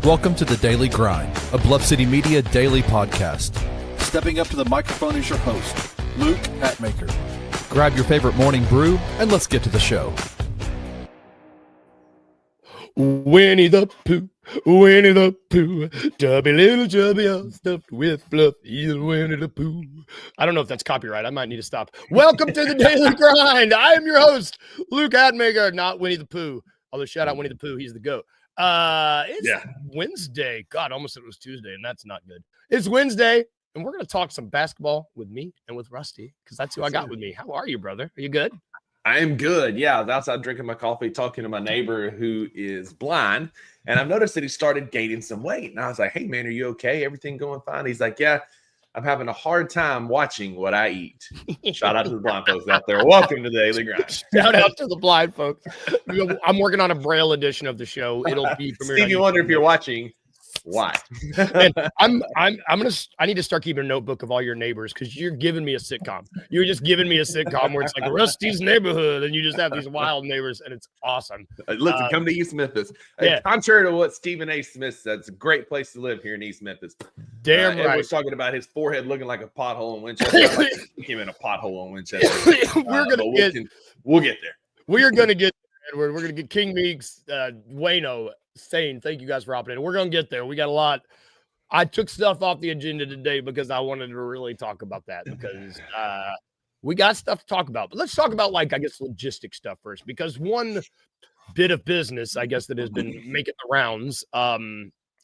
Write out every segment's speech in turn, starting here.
Welcome to the Daily Grind, a Bluff City Media daily podcast. Stepping up to the microphone is your host, Luke Hatmaker. Grab your favorite morning brew and let's get to the show. Winnie the Pooh, Winnie the Pooh, chubby little chubby, all stuffed with fluff. He's Winnie the Pooh. I don't know if that's copyright. I might need to stop. Welcome to the Daily Grind. I am your host, Luke Hatmaker, not Winnie the Pooh. Although shout out Winnie the Pooh, he's the GOAT. It's Wednesday. God, almost said it was Tuesday, and that's not good. It's Wednesday, and we're going to talk some basketball with me and with Rusty, because that's who I got with me. How are you, brother? Are you good? I am good. Yeah, I was outside drinking my coffee, talking to my neighbor who is blind, and I've noticed that he started gaining some weight. And I was like, "Hey, man, are you okay? Everything going fine?" He's like, "Yeah, I'm having a hard time watching what I eat." Shout out to the blind folks out there. Welcome to the Daily Grind. Shout out to the blind folks. I'm working on a Braille edition of the show. It'll be premiered. Steve, you wonder if you're watching. Why? Man, I need to start keeping a notebook of all your neighbors, because you're giving me a sitcom. You're just giving me a sitcom where it's like Rusty's neighborhood, and you just have these wild neighbors, and it's awesome. Listen, come to East Memphis. Yeah. Contrary to what Stephen A. Smith said, it's a great place to live here in East Memphis. Damn right. Everyone's talking about his forehead looking like a pothole in Winchester. Like, he came in a pothole in Winchester. We'll get there. We are gonna get there, Edward. We're gonna get King Meeks, Wayno, Sane. Thank you guys for hopping in. We're gonna get there. We got a lot. I took stuff off the agenda today because I wanted to really talk about that, because we got stuff to talk about. But let's talk about, like, I guess, logistic stuff first, because one bit of business, I guess, that has been making the rounds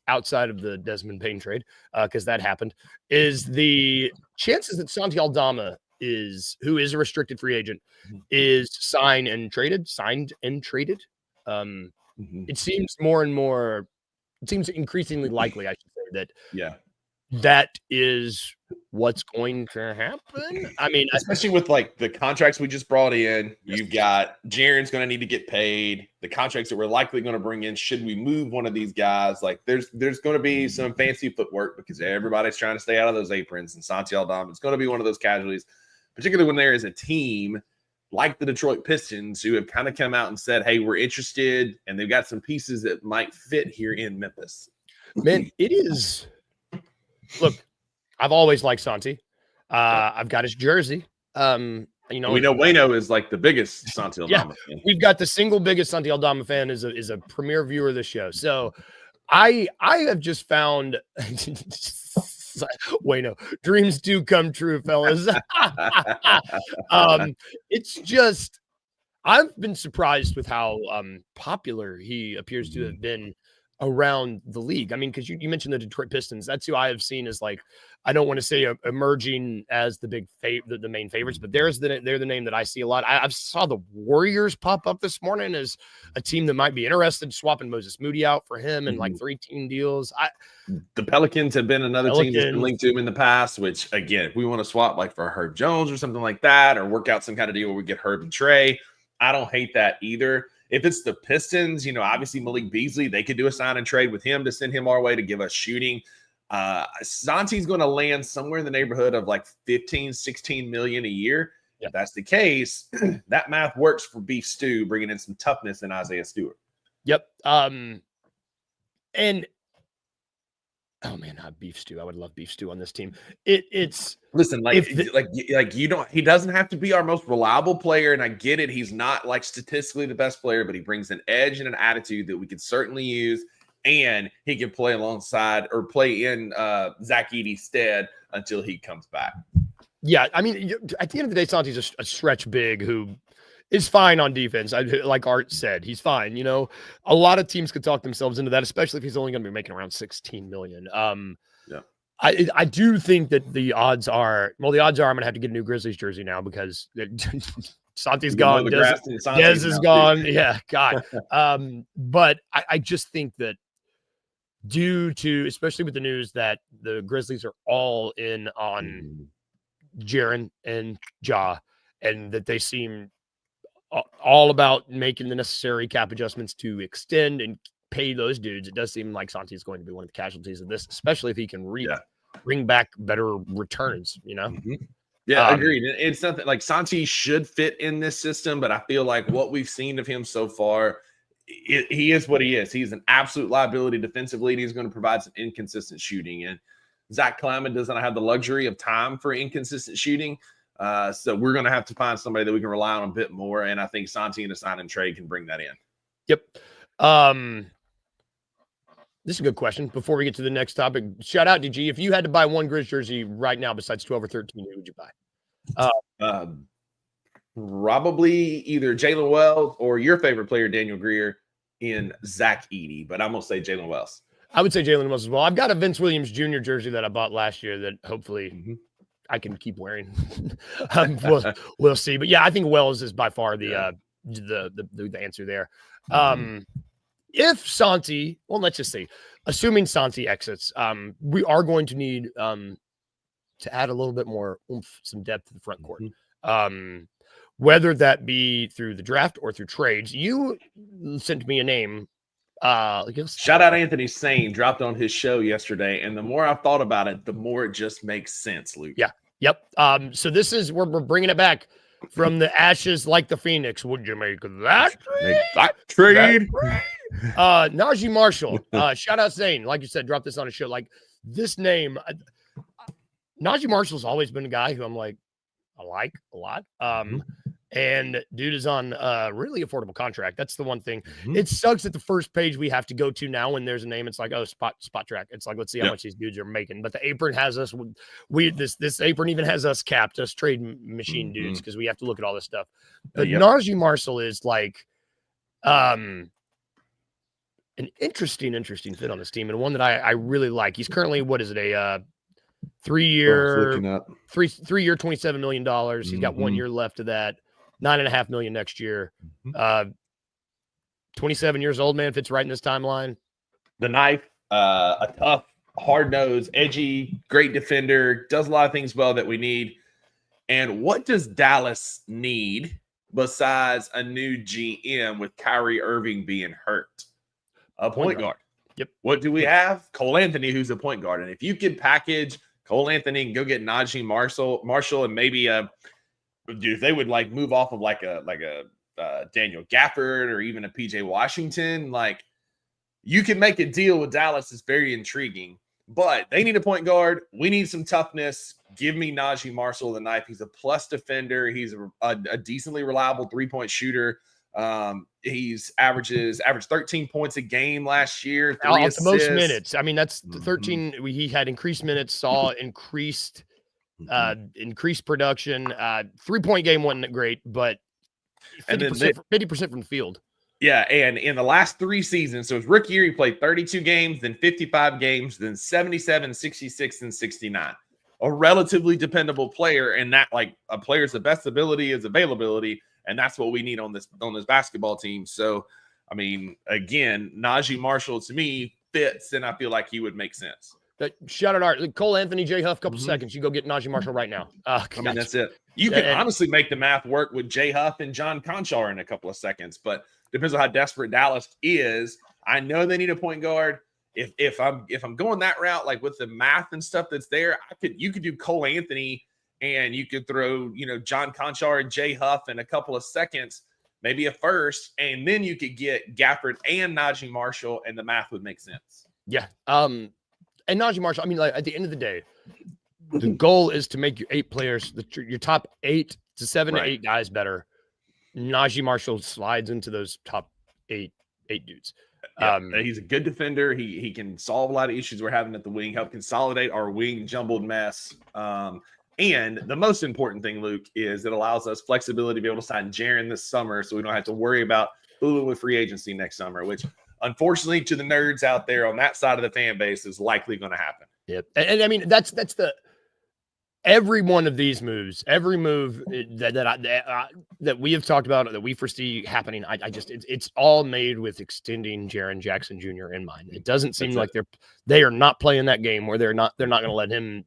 outside of the Desmond Payne trade, because that happened, is the chances that Santi Aldama who is a restricted free agent, is signed and traded. It seems increasingly likely, I should say, that is what's going to happen. I mean, especially with like the contracts we just brought in, you've got Jaren's going to need to get paid. The contracts that we're likely going to bring in, should we move one of these guys, like there's going to be some fancy footwork, because everybody's trying to stay out of those aprons, and Santi Aldama is going to be one of those casualties, particularly when there is a team like the Detroit Pistons who have kind of come out and said, "Hey, we're interested," and they've got some pieces that might fit here in Memphis. Man, it is. Look, I've always liked Santi. I've got his jersey. We know Wayno is like the biggest Santi Aldama fan. We've got the single biggest Santi Aldama fan is a premier viewer of the show. So I have just found Wayno, dreams do come true, fellas. It's just, I've been surprised with how popular he appears to have been around the league. I mean, because you mentioned the Detroit Pistons. That's who I have seen as, like, I don't want to say emerging as the the main favorites, but they're the name that I see a lot. I saw the Warriors pop up this morning as a team that might be interested, swapping Moses Moody out for him and like 3-team deals. The Pelicans have been another team that's been linked to him in the past, which, again, if we want to swap like for Herb Jones or something like that, or work out some kind of deal where we get Herb and Trey, I don't hate that either. If it's the Pistons, obviously Malik Beasley, they could do a sign and trade with him to send him our way to give us shooting. Santi's going to land somewhere in the neighborhood of like 15, 16 million a year. If that's the case, that math works for Beef Stew, bringing in some toughness in Isaiah Stewart. Yep. And oh man, Beef Stew. I would love Beef Stew on this team. It's listen, you don't. He doesn't have to be our most reliable player, and I get it. He's not like statistically the best player, but he brings an edge and an attitude that we could certainly use, and he can play alongside or play in Zach Edey's stead until he comes back. Yeah, I mean, at the end of the day, Santi's a stretch big who is fine on defense. Like Art said, he's fine. A lot of teams could talk themselves into that, especially if he's only going to be making around 16 million. I do think that the odds are I'm going to have to get a new Grizzlies jersey now, because Santi's gone. Dez is gone. Too. Yeah, God. But I just think that due to, especially with the news that the Grizzlies are all in on Jaren and Ja, and that they seem all about making the necessary cap adjustments to extend and pay those dudes, it does seem like Santi is going to be one of the casualties of this, especially if he can bring back better returns, Yeah, agreed. It's something like Santi should fit in this system, but I feel like what we've seen of him so far, he is what he is. He's an absolute liability defensively. And he's going to provide some inconsistent shooting. And Zach Kleiman does not have the luxury of time for inconsistent shooting. So we're going to have to find somebody that we can rely on a bit more. And I think Santi and a sign and trade can bring that in. Yep. This is a good question. Before we get to the next topic, shout out DG. If you had to buy one Grizz jersey right now besides 12 or 13, who would you buy? Probably either Jalen Wells or your favorite player, Daniel Greer, in Zach Edey. But I'm going to say Jalen Wells. I would say Jalen Wells as well. I've got a Vince Williams Jr. jersey that I bought last year that hopefully I can keep wearing. We'll see. But yeah, I think Wells is by far the answer there. If Santi, well, let's just say, assuming Santi exits, we are going to need to add a little bit more oomph, some depth to the front court. Whether that be through the draft or through trades. You sent me a name. Shout out Anthony Sane, dropped on his show yesterday, and the more I've thought about it, the more it just makes sense, Luke. Yeah. Yep. So this is we're bringing it back from the ashes like the Phoenix. Would you make that trade? Naji Marshall. Shout out Zane. Like you said, drop this on a show. Like this name, Naji Marshall's always been a guy who I'm like, I like a lot. And dude is on a really affordable contract. That's the one thing. It sucks at the first page we have to go to now when there's a name. It's like, oh, spot track. It's like, let's see how much these dudes are making. But the apron has us. This apron even has us capped, us trade machine dudes, because we have to look at all this stuff. But Naji Marshall is like an interesting fit on this team, and one that I really like. He's currently, what is it, a 3-year, $27 million. He's got 1 year left of that. $9.5 million next year. 27 years old, man, fits right in this timeline. The knife, a tough, hard nose, edgy, great defender, does a lot of things well that we need. And what does Dallas need besides a new GM with Kyrie Irving being hurt? A point guard. Yep. What do we have? Cole Anthony, who's a point guard. And if you could package Cole Anthony and go get Naji Marshall, and maybe if they would like move off of like a Daniel Gafford or even a PJ Washington, like you can make a deal with Dallas. It's very intriguing, but they need a point guard. We need some toughness. Give me Naji Marshall the knife. He's a plus defender. He's a decently reliable 3-point shooter. He's averaged 13 points a game last year. 3 assists. The most minutes. I mean, that's 13. He had increased minutes, saw increased production. 3-point game wasn't great, but 50% from the field. Yeah, and in the last 3 seasons, so his rookie year, he played 32 games, then 55 games, then 77, 66, and 69. A relatively dependable player, and that like a player's the best ability is availability, and that's what we need on this basketball team. So, I mean, again, Naji Marshall to me fits, and I feel like he would make sense. Shout out Art. Cole Anthony, J Huff, couple seconds. You go get Naji Marshall right now. I mean, that's it. You can honestly make the math work with J Huff and John Conchar in a couple of seconds, but depends on how desperate Dallas is. I know they need a point guard. If I'm going that route, like with the math and stuff that's there, you could do Cole Anthony and you could throw, John Conchar and J Huff in a couple of seconds, maybe a first, and then you could get Gafford and Naji Marshall, and the math would make sense. Yeah. And Naji Marshall, I mean, like at the end of the day, the goal is to make your 8 players, your top 8 to 7 to 8 guys better. Naji Marshall slides into those top 8 dudes. He's a good defender. He can solve a lot of issues we're having at the wing, help consolidate our wing jumbled mess. And the most important thing, Luke, is it allows us flexibility to be able to sign Jaren this summer, so we don't have to worry about fooling with free agency next summer, which unfortunately to the nerds out there on that side of the fan base is likely going to happen. Yep. And I mean, that's every one of these moves, every move that we have talked about, that we foresee happening, it's all made with extending Jaren Jackson Jr. in mind. It doesn't seem like they are not playing that game where they're not going to let him.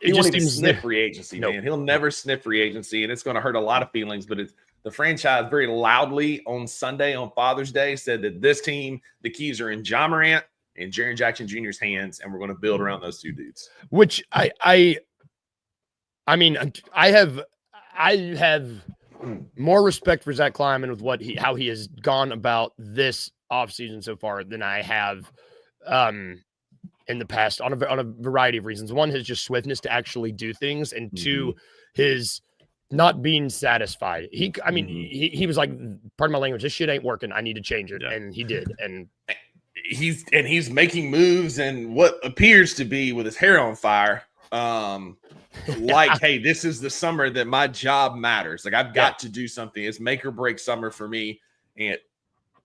He won't even sniff free agency, man. He'll never sniff free agency, and it's going to hurt a lot of feelings. But the franchise very loudly on Sunday, on Father's Day, said that this team, the keys are in Ja Morant and Jaren Jackson Jr.'s hands, and we're going to build around those 2 dudes. Which I mean, I have more respect for Zach Kleiman with how he has gone about this offseason so far than I have in the past on a variety of reasons. One, his just swiftness to actually do things, and two, his not being satisfied. He was like, pardon my language, this shit ain't working. I need to change it. Yeah. And he did. And he's making moves and what appears to be with his hair on fire. Like, hey, this is the summer that my job matters. Like, I've got to do something. It's make or break summer for me. And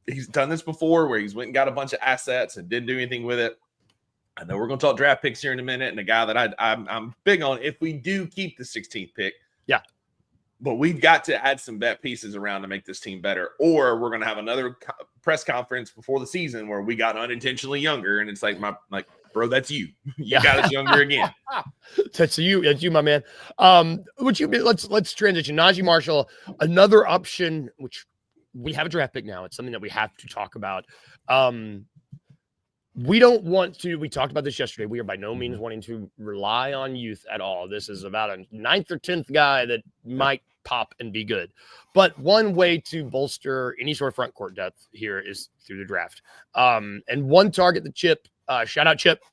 he's done this before where he's went and got a bunch of assets and didn't do anything with it. I know we're going to talk draft picks here in a minute, and a guy that I'm big on if we do keep the 16th pick. Yeah. But we've got to add some bet pieces around to make this team better, or we're going to have another press conference before the season where we got unintentionally younger, and it's like, bro, that's you. You got us younger again. That's you, my man. Let's transition. Naji Marshall, another option, which we have a draft pick now. It's something that we have to talk about. We don't want to, we talked about this yesterday. We are by no means wanting to rely on youth at all. This is about a 9th or 10th guy that might pop and be good. But one way to bolster any sort of front court depth here is through the draft. And one target, the Chip, shout out Chip.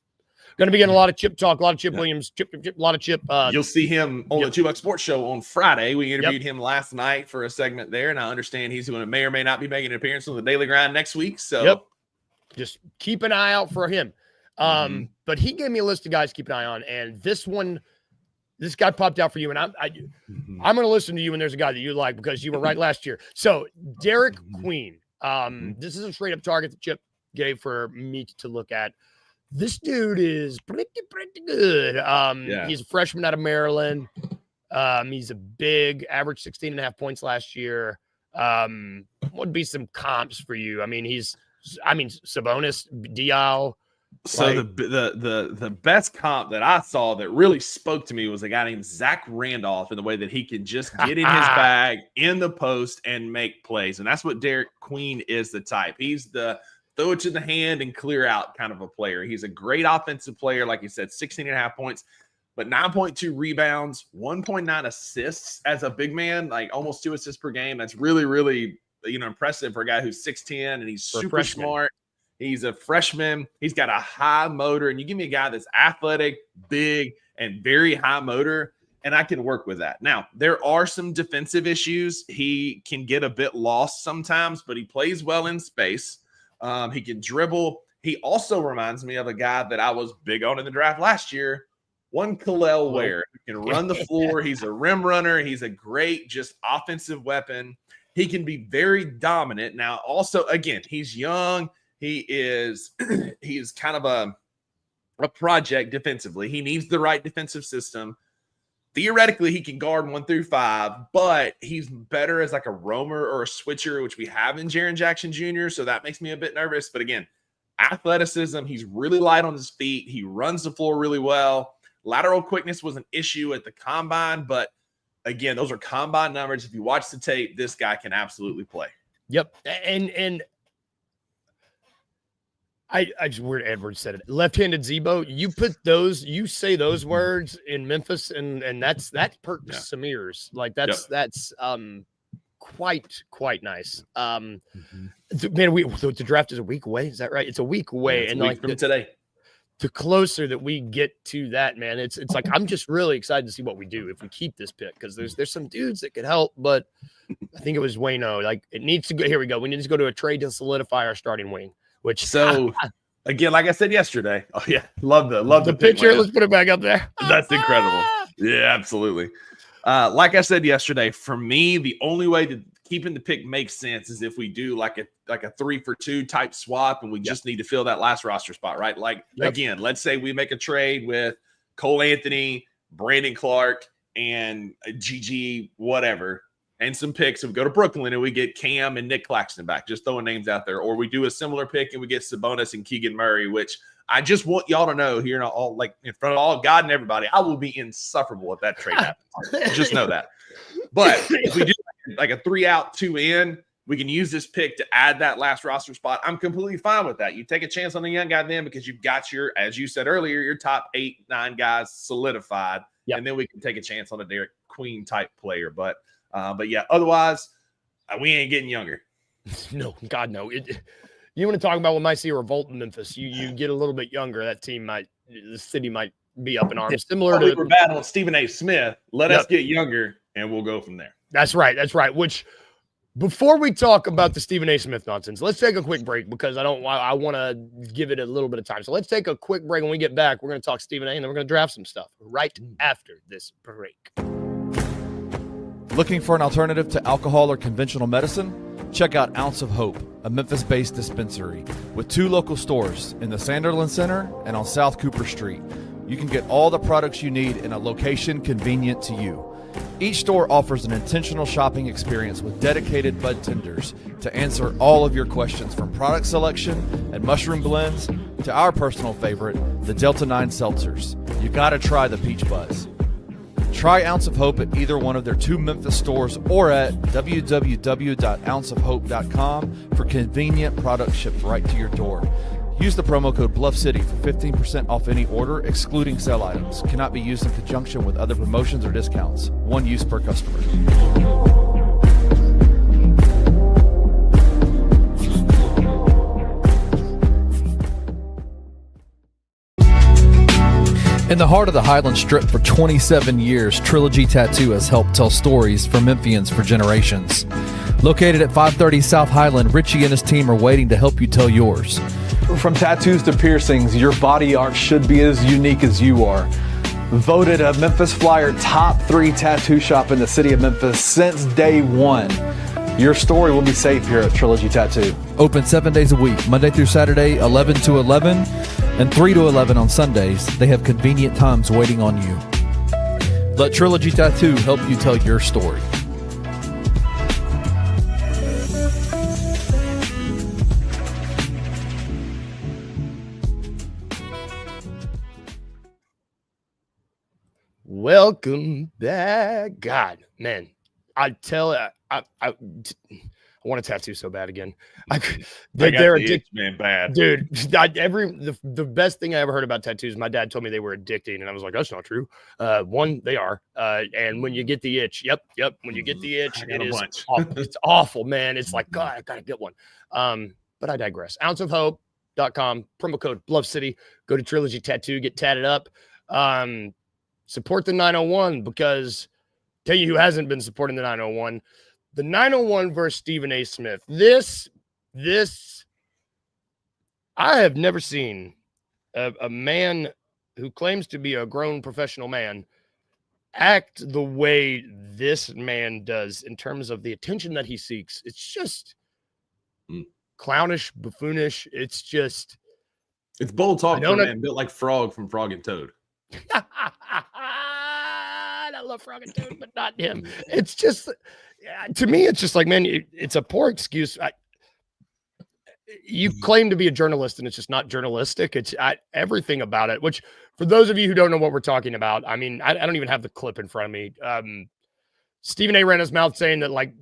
Going to be getting a lot of Chip talk, a lot of Chip Williams, Chip, a lot of Chip. You'll see him on the 2 Buck Sports Show on Friday. We interviewed him last night for a segment there, and I understand he's going to may or may not be making an appearance on the Daily Grind next week. So just keep an eye out for him. But he gave me a list of guys to keep an eye on, and this guy popped out for you, and I'm going to listen to you when there's a guy that you like because you were right last year. So Derek Queen, this is a straight up target that Chip gave for me to look at. This dude is pretty good. He's a freshman out of Maryland. He's a big, average 16.5 points last year. Would be some comps for you. Sabonis Diallo. So the best comp that I saw that really spoke to me was a guy named Zach Randolph, in the way that he can just get in his bag in the post and make plays. And that's what Derek Queen is, the type. He's the throw it to the hand and clear out kind of a player. He's a great offensive player. Like you said, 16.5 points, but 9.2 rebounds, 1.9 assists as a big man, like almost 2 assists per game. That's really, really, impressive for a guy who's 6'10", and he's super smart. He's a freshman. He's got a high motor, and you give me a guy that's athletic, big, and very high motor, and I can work with that. Now, there are some defensive issues. He can get a bit lost sometimes, but he plays well in space. He can dribble. He also reminds me of a guy that I was big on in the draft last year, one Kalel Ware, who can run the floor. He's a rim runner. He's a great just offensive weapon. He can be very dominant. Now, also, again, he's young. He's kind of a project defensively. He needs the right defensive system. Theoretically, he can guard 1 through 5, but he's better as like a roamer or a switcher, which we have in Jaren Jackson Jr., so that makes me a bit nervous. But again, athleticism, he's really light on his feet. He runs the floor really well. Lateral quickness was an issue at the combine, but again, those are combine numbers. If you watch the tape, this guy can absolutely play. Yep. And I just weird Edwards said it. Left-handed Zebo. You say those words in Memphis, and that's perks some ears. Like that's quite nice. Man, the draft is a week away. Is that right? It's a week away, and like from today. The closer that we get to that, man, it's like I'm just really excited to see what we do if we keep this pick, because there's some dudes that could help, but I think it was Wayno. Like it needs to go. Here we go. We need to go to a trade to solidify our starting wing. Again, like I said yesterday, love the picture. Let's put it back up there. That's incredible. Yeah, absolutely. Like I said yesterday, for me, the only way to keeping the pick makes sense is if we do like a 3-for-2 type swap, and we just need to fill that last roster spot, right? Like again, let's say we make a trade with Cole Anthony, Brandon Clark, and GG, whatever, and some picks, and we go to Brooklyn and we get Cam and Nick Claxton back, just throwing names out there. Or we do a similar pick and we get Sabonis and Keegan Murray, which I just want y'all to know here, all like in front of all of God and everybody, I will be insufferable if that trade happens. Just know that. But if we do like a 3-out, 2-in, we can use this pick to add that last roster spot. I'm completely fine with that. You take a chance on a young guy then, because you've got your, as you said earlier, your top 8-9 guys solidified. And then we can take a chance on a Derek Queen type player. But But yeah, otherwise, we ain't getting younger. No, God, no. You want to talk about what might see a revolt in Memphis? You get a little bit younger, the city might be up in arms. Similar to we're battling Stephen A. Smith. Let us get younger, and we'll go from there. That's right. Which, before we talk about the Stephen A. Smith nonsense, let's take a quick break because I want to give it a little bit of time. So let's take a quick break. When we get back, we're going to talk Stephen A. and then we're going to draft some stuff right after this break. Looking for an alternative to alcohol or conventional medicine? Check out Ounce of Hope, a Memphis-based dispensary with 2 local stores in the Sanderland Center and on South Cooper Street. You can get all the products you need in a location convenient to you. Each store offers an intentional shopping experience with dedicated bud tenders to answer all of your questions, from product selection and mushroom blends to our personal favorite, the Delta 9 seltzers. You gotta try the Peach Buzz. Try Ounce of Hope at either one of their 2 Memphis stores or at www.ounceofhope.com for convenient products shipped right to your door. Use the promo code BluffCity for 15% off any order, excluding sale items. Cannot be used in conjunction with other promotions or discounts. One use per customer. In the heart of the Highland Strip for 27 years, Trilogy Tattoo has helped tell stories for Memphians for generations. Located at 530 South Highland, Richie and his team are waiting to help you tell yours. From tattoos to piercings, your body art should be as unique as you are. Voted a Memphis Flyer top 3 tattoo shop in the city of Memphis since day one. Your story will be safe here at Trilogy Tattoo. Open 7 days a week, Monday through Saturday, 11 to 11, and 3 to 11 on Sundays. They have convenient times waiting on you. Let Trilogy Tattoo help you tell your story. Welcome back. God, man, I tell you, I want to tattoo so bad again. They're addicted, man, bad, dude. The best thing I ever heard about tattoos, my dad told me they were addicting, and I was like, that's not true. One, they are, and when you get the itch, yep. When you get the itch, it is awful. It's awful, man. It's like, God, I gotta get one. But I digress. Ounceofhope.com, promo code BluffCity. Go to Trilogy Tattoo, get tatted up. Support the 901, because tell you who hasn't been supporting the 901. The 901 versus Stephen A. Smith. This, I have never seen a man who claims to be a grown professional man act the way this man does in terms of the attention that he seeks. It's just clownish, buffoonish. It's bold talk for a man built like Frog from Frog and Toad. I love Frog and Toad, but not him. It's just, to me, it's just like, man, it's a poor excuse. You claim to be a journalist, and it's just not journalistic. It's everything about it, which, for those of you who don't know what we're talking about, I mean, I don't even have the clip in front of me. Stephen A. ran his mouth saying that, like,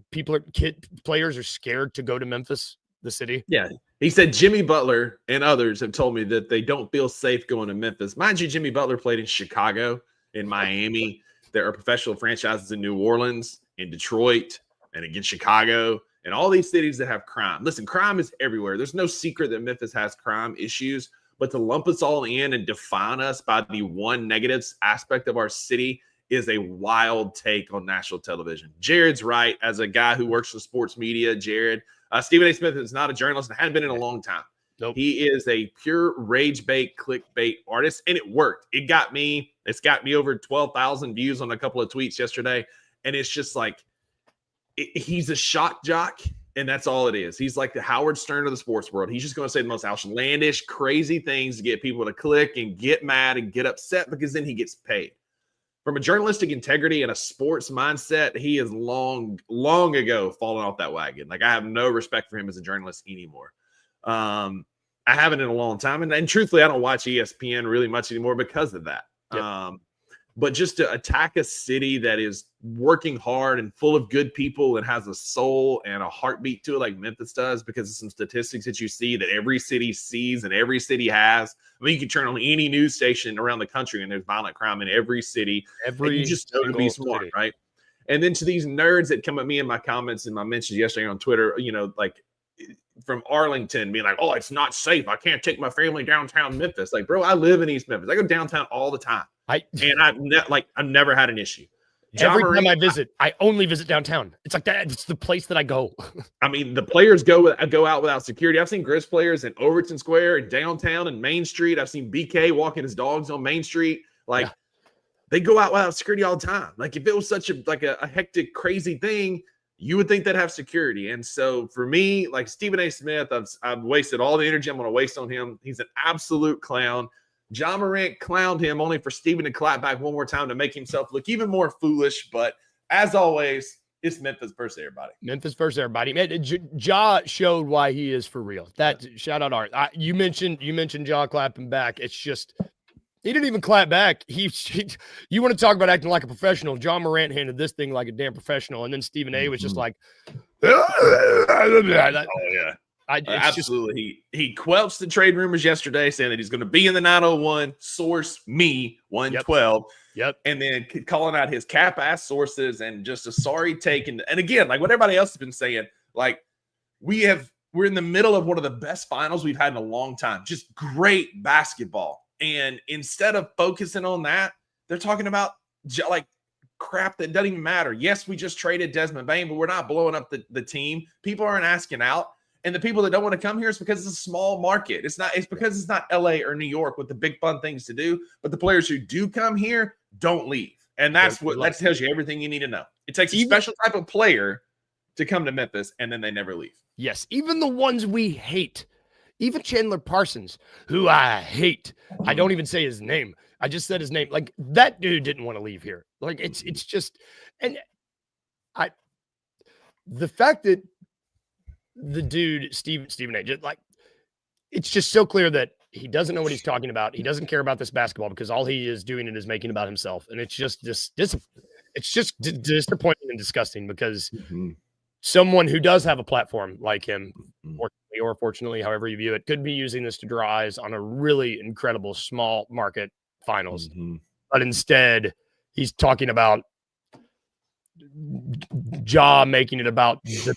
players are scared to go to Memphis, the city. Yeah. He said Jimmy Butler and others have told me that they don't feel safe going to Memphis. Mind you, Jimmy Butler played in Chicago, in Miami. There are professional franchises in New Orleans, in Detroit, and again, Chicago, and all these cities that have crime. Listen, crime is everywhere. There's no secret that Memphis has crime issues, but to lump us all in and define us by the one negative aspect of our city is a wild take on national television. Jared's right. As a guy who works for sports media, Jared, Stephen A. Smith is not a journalist and hadn't been in a long time. Nope. He is a pure rage bait, clickbait artist, and it worked. It's got me over 12,000 views on a couple of tweets yesterday, and it's just like he's a shock jock, and that's all it is. He's like the Howard Stern of the sports world. He's just going to say the most outlandish, crazy things to get people to click and get mad and get upset, because then he gets paid. From a journalistic integrity and a sports mindset, he is long ago fallen off that wagon. Like, I have no respect for him as a journalist anymore. I haven't in a long time. And truthfully, I don't watch ESPN really much anymore because of that. Yep. But just to attack a city that is working hard and full of good people and has a soul and a heartbeat to it like Memphis does, because of some statistics that you see that every city sees and every city has. I mean, you can turn on any news station around the country and there's violent crime in every city. You just know to be smart, right? And then to these nerds that come at me in my comments and my mentions yesterday on Twitter, like from Arlington being like, oh, it's not safe. I can't take my family downtown Memphis. Like, bro, I live in East Memphis. I go downtown all the time. I've never had an issue. Every time I visit, I only visit downtown. It's like that. It's the place that I go. I mean, the players go out without security. I've seen Grizz players in Overton Square and downtown and Main Street. I've seen BK walking his dogs on Main Street. Like, they go out without security all the time. Like, if it was such a hectic, crazy thing, you would think they'd have security. And so for me, like Stephen A. Smith, I've wasted all the energy I'm going to waste on him. He's an absolute clown. John Morant clowned him only for Stephen to clap back one more time to make himself look even more foolish. But as always, it's Memphis versus everybody. Memphis versus everybody. Man, Ja showed why he is for real. That shout out Art. You mentioned Ja clapping back. It's just he didn't even clap back. You want to talk about acting like a professional? John Morant handled this thing like a damn professional, and then Stephen A. was just like, oh yeah. Absolutely. He quelched the trade rumors yesterday saying that he's going to be in the 901, source me 112. Yep. And then calling out his cap ass sources and just a sorry take. And again, like what everybody else has been saying, like we're in the middle of one of the best finals we've had in a long time. Just great basketball. And instead of focusing on that, they're talking about like crap that doesn't even matter. Yes, we just traded Desmond Bane, but we're not blowing up the team. People aren't asking out. And the people that don't want to come here is because it's a small market. It's because it's not LA or New York with the big fun things to do. But the players who do come here don't leave. And that tells you everything you need to know. It takes a special type of player to come to Memphis, and then they never leave. Yes, even the ones we hate. Even Chandler Parsons, who I hate. I don't even say his name. I just said his name. Like, that dude didn't want to leave here. Like, it's just – and the fact that the dude, Stephen A., just like, it's just so clear that he doesn't know what he's talking about. He doesn't care about this basketball because all he is doing it is making about himself. And it's just disappointing and disgusting because someone who does have a platform like him, fortunately, however you view it, could be using this to draw eyes on a really incredible small market finals. But instead, he's talking about Ja making it about the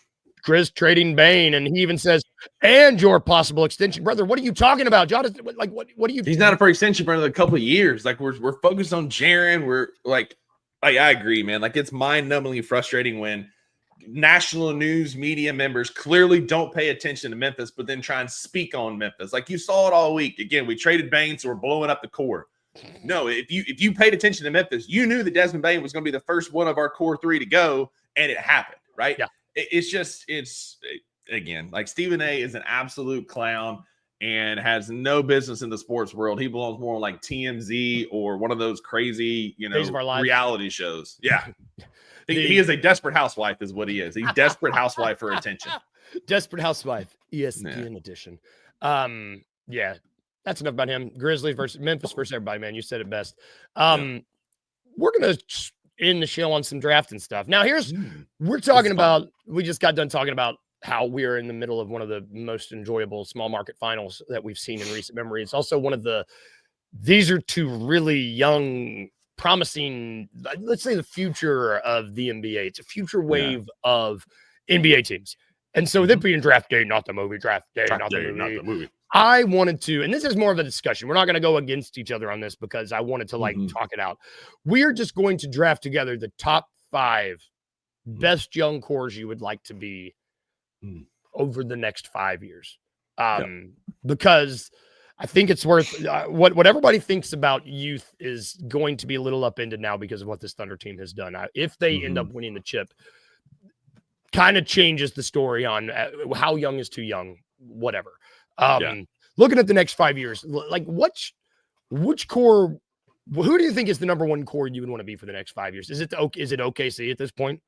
Grizz trading Bane, and he even says, and your possible extension. Brother, what are you talking about? Ja, like, what are you? He's not up for extension for another couple of years. Like, we're focused on Jaren. We're like I agree, man. Like, it's mind-numbingly frustrating when national news media members clearly don't pay attention to Memphis, but then try and speak on Memphis. Like, you saw it all week. Again, we traded Bane, so we're blowing up the core. No, if you paid attention to Memphis, you knew that Desmond Bane was going to be the first one of our core three to go, and it happened, right? Yeah. It's again, like Stephen A. is an absolute clown and has no business in the sports world. He belongs more like TMZ or one of those crazy, reality shows. Yeah. He is a desperate housewife is what he is. He's desperate housewife for attention. Desperate housewife, ESPN edition. Yeah, that's enough about him. Grizzlies versus Memphis versus everybody, man. You said it best. We're going to end the show on some drafting stuff. Now, we just got done talking about how we're in the middle of one of the most enjoyable small market finals that we've seen in recent memory. It's also these are two really young, promising, let's say the future of the NBA. It's a future wave of NBA teams. And so with it being draft day, not the movie, draft day, not the movie. I wanted to, and this is more of a discussion. We're not going to go against each other on this because I wanted to talk it out. We're just going to draft together the top 5 best young cores you would like to be over the next 5 years. Because I think it's worth what everybody thinks about youth is going to be a little upended now because of what this Thunder team has done. If they end up winning the chip, kind of changes the story on how young is too young, whatever. Looking at the next 5 years, like which core, who do you think is the number one core you would want to be for the next 5 years? Is it OKC at this point?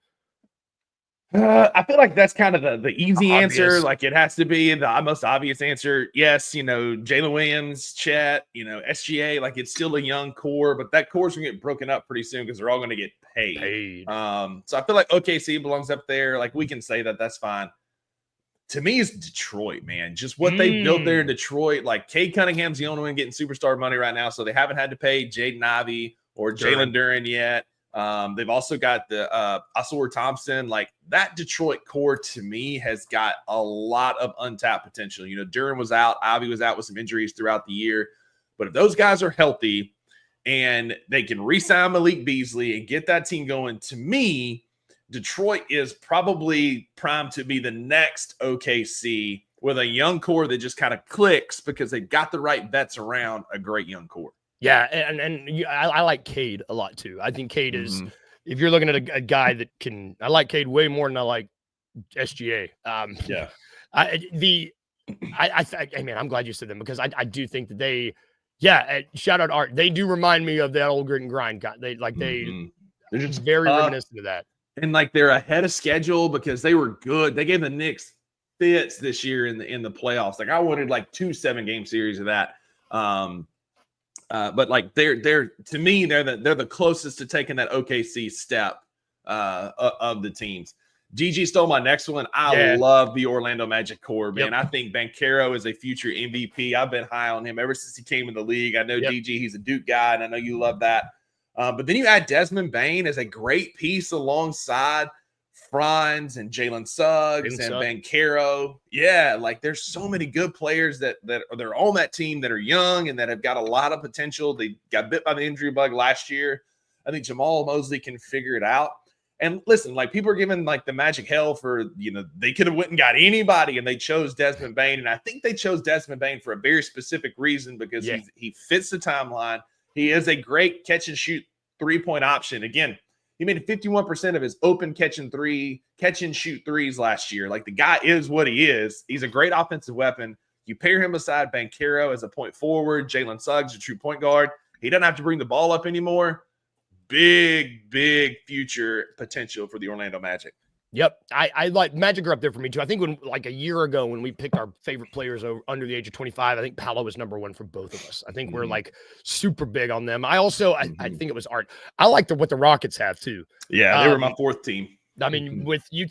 I feel like that's kind of the easy answer. Like, it has to be the most obvious answer. Yes, Jalen Williams, Chet, SGA, like, it's still a young core, but that core's going to get broken up pretty soon because they're all going to get paid. So I feel like OKC belongs up there. Like, we can say that, that's fine. To me, it's Detroit, man. Just what they built there in Detroit. Like, Cade Cunningham's the only one getting superstar money right now, so they haven't had to pay Jaden Ivey or Jalen Duren yet. They've also got the Oscar Thompson. Like that Detroit core to me has got a lot of untapped potential. You know, Duran was out, Ivy was out with some injuries throughout the year. But if those guys are healthy and they can re-sign Malik Beasley and get that team going, to me, Detroit is probably primed to be the next OKC with a young core that just kind of clicks because they've got the right vets around a great young core. Yeah, I like Cade a lot too. I think Cade is, if you're looking at a guy that can, I like Cade way more than I like SGA. Yeah. Man, I'm glad you said them because I do think that they, shout out Art. They do remind me of that old grit and grind guy. They're just very reminiscent of that. And like they're ahead of schedule because they were good. They gave the Knicks fits this year in the playoffs. Like I wanted like 2 7-game series of that. But like they're to me they're the closest to taking that OKC step of the teams. GG stole my next one. I love the Orlando Magic core, man. I think Banchero is a future MVP. I've been high on him ever since he came in the league. I know DG, he's a Duke guy, and I know you love that. But then you add Desmond Bane as a great piece alongside Franz and Jalen Suggs and Banchero. Yeah, like there's so many good players that are on that team that are young and that have got a lot of potential. They got bit by the injury bug last year. I think Jamal Mosley can figure it out. And listen, like people are giving like the Magic hell for, you know, they could have went and got anybody and they chose Desmond Bane. And I think they chose Desmond Bane for a very specific reason because he fits the timeline. He is a great catch and shoot 3-point option. Again, he made 51% of his open catch and shoot threes last year. Like the guy is what he is. He's a great offensive weapon. You pair him beside Banchero as a point forward, Jalen Suggs, a true point guard. He doesn't have to bring the ball up anymore. Big future potential for the Orlando Magic. Yep. I like Magic are up there for me too. I think when like a year ago when we picked our favorite players under the age of 25, I think Paolo was number 1 for both of us. I think we're like super big on them. I also, I think it was Art. I like what the Rockets have too. Yeah, they were my 4th team. I mean, you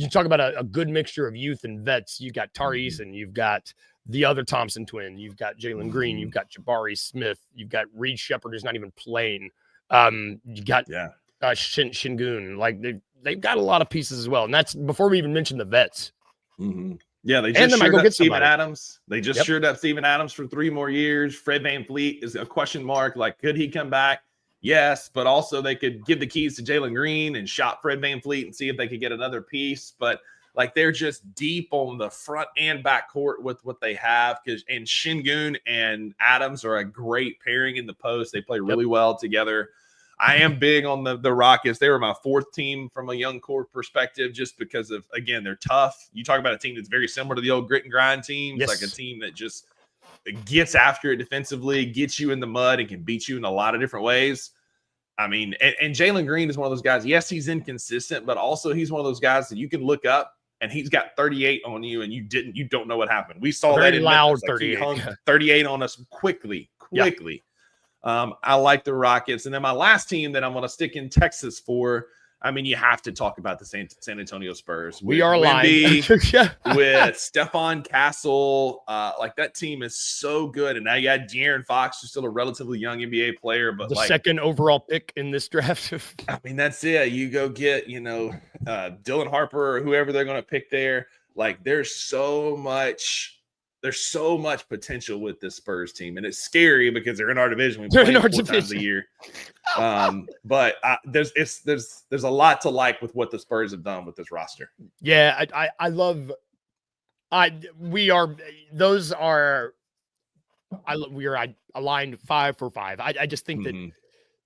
talk about a good mixture of youth and vets. You got Tari Eason, you've got the other Thompson twin, you've got Jalen Green, you've got Jabari Smith, you've got Reed Shepherd who's not even playing. You got Shingun. Like they've got a lot of pieces as well, and that's before we even mention the vets. Yeah, they just shored up Steven Adams. They just shored up Steven Adams for 3 more years. Fred VanVleet is a question mark. Like, could he come back? Yes, but also they could give the keys to Jalen Green and shop Fred VanVleet and see if they could get another piece. But like they're just deep on the front and back court with what they have. And Shingun and Adams are a great pairing in the post. They play really well together. I am big on the Rockets. They were my 4th team from a young core perspective, just because of, again, they're tough. You talk about a team that's very similar to the old grit and grind teams, like a team that just gets after it defensively, gets you in the mud, and can beat you in a lot of different ways. I mean, and Jalen Green is one of those guys. Yes, he's inconsistent, but also he's one of those guys that you can look up and he's got 38 on you, and you don't know what happened. We saw that in loud Memphis. 38. He hung 38 on us quickly. Yeah. I like the Rockets. And then my last team that I'm going to stick in Texas for, I mean, you have to talk about the San Antonio Spurs. We are alive. With Stephon Castle. Like that team is so good. And now you got De'Aaron Fox, who's still a relatively young NBA player. But the 2nd overall pick in this draft. I mean, that's it. You go get, Dylan Harper or whoever they're going to pick there. Like there's so much potential with this Spurs team, and it's scary because they're in our division. We play 4 times a year. But there's a lot to like with what the Spurs have done with this roster. Yeah, I love. We are aligned 5 for 5. I just think that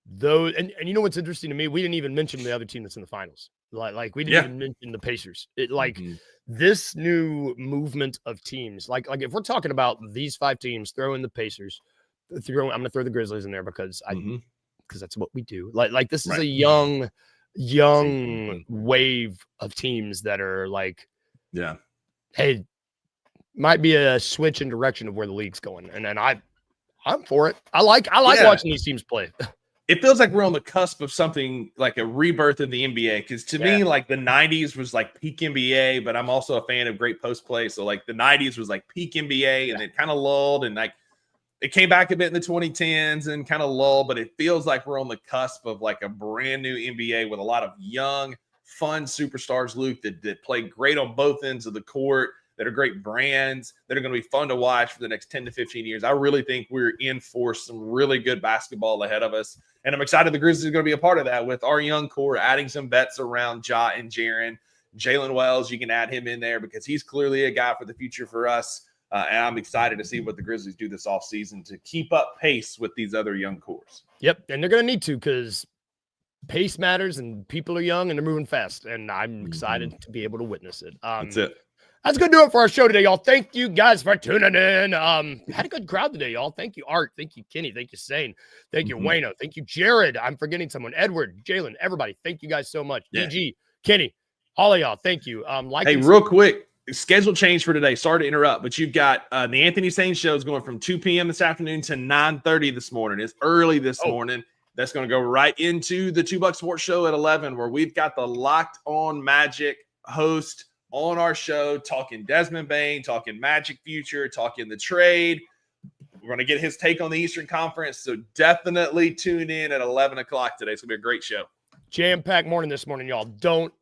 those, and you know what's interesting to me? We didn't even mention the other team that's in the finals. Like we didn't even mention the Pacers. This new movement of teams, like if we're talking about these 5 teams, throw in the Pacers, I'm going to throw the Grizzlies in there because that's what we do. Like this is a young wave of teams that are like, hey, might be a switch in direction of where the league's going, and I'm for it. I like watching these teams play. It feels like we're on the cusp of something like a rebirth in the NBA. Because to me, like the 90s was like peak NBA, but I'm also a fan of great post play. So like the 90s was like peak NBA and it kind of lulled. And like it came back a bit in the 2010s and kind of lull, but it feels like we're on the cusp of like a brand new NBA with a lot of young, fun superstars, Luke, that play great on both ends of the court, that are great brands, that are going to be fun to watch for the next 10 to 15 years. I really think we're in for some really good basketball ahead of us. And I'm excited the Grizzlies are going to be a part of that with our young core, adding some vets around Ja and Jaren. Jalen Wells, you can add him in there because he's clearly a guy for the future for us. And I'm excited to see what the Grizzlies do this offseason to keep up pace with these other young cores. Yep, and they're going to need to because pace matters and people are young and they're moving fast. And I'm excited to be able to witness it. That's it. That's going to do it for our show today, y'all. Thank you guys for tuning in. Had a good crowd today, y'all. Thank you, Art. Thank you, Kenny. Thank you, Sane. Thank you, Wayno. Thank you, Jared. I'm forgetting someone. Edward, Jalen, everybody. Thank you guys so much. Yeah. DG, Kenny, all of y'all. Thank you. Hey, real quick, schedule change for today. Sorry to interrupt, but you've got the Anthony Sane show is going from 2 p.m. this afternoon to 9:30 this morning. It's early this morning. That's going to go right into the 2 Buck Sports Show at 11, where we've got the Locked On Magic host on our show, talking Desmond Bain, talking Magic future, talking the trade. We're going to get his take on the Eastern Conference, so definitely tune in at 11 o'clock today. It's going to be a great show. Jam-packed morning this morning, y'all. Don't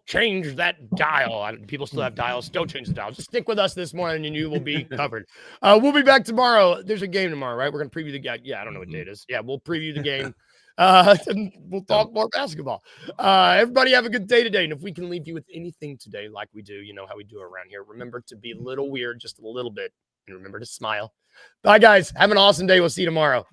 change that dial. People still have dials. Don't change the dial. Just stick with us this morning, and you will be covered. We'll be back tomorrow. There's a game tomorrow, right? We're going to preview the game. Yeah, I don't know what day it is. Yeah, we'll preview the game. And we'll talk more basketball. Everybody have a good day today. And if we can leave you with anything today, like we do, you know how we do around here, remember to be a little weird, just a little bit, and remember to smile. Bye, guys. Have an awesome day. We'll see you tomorrow.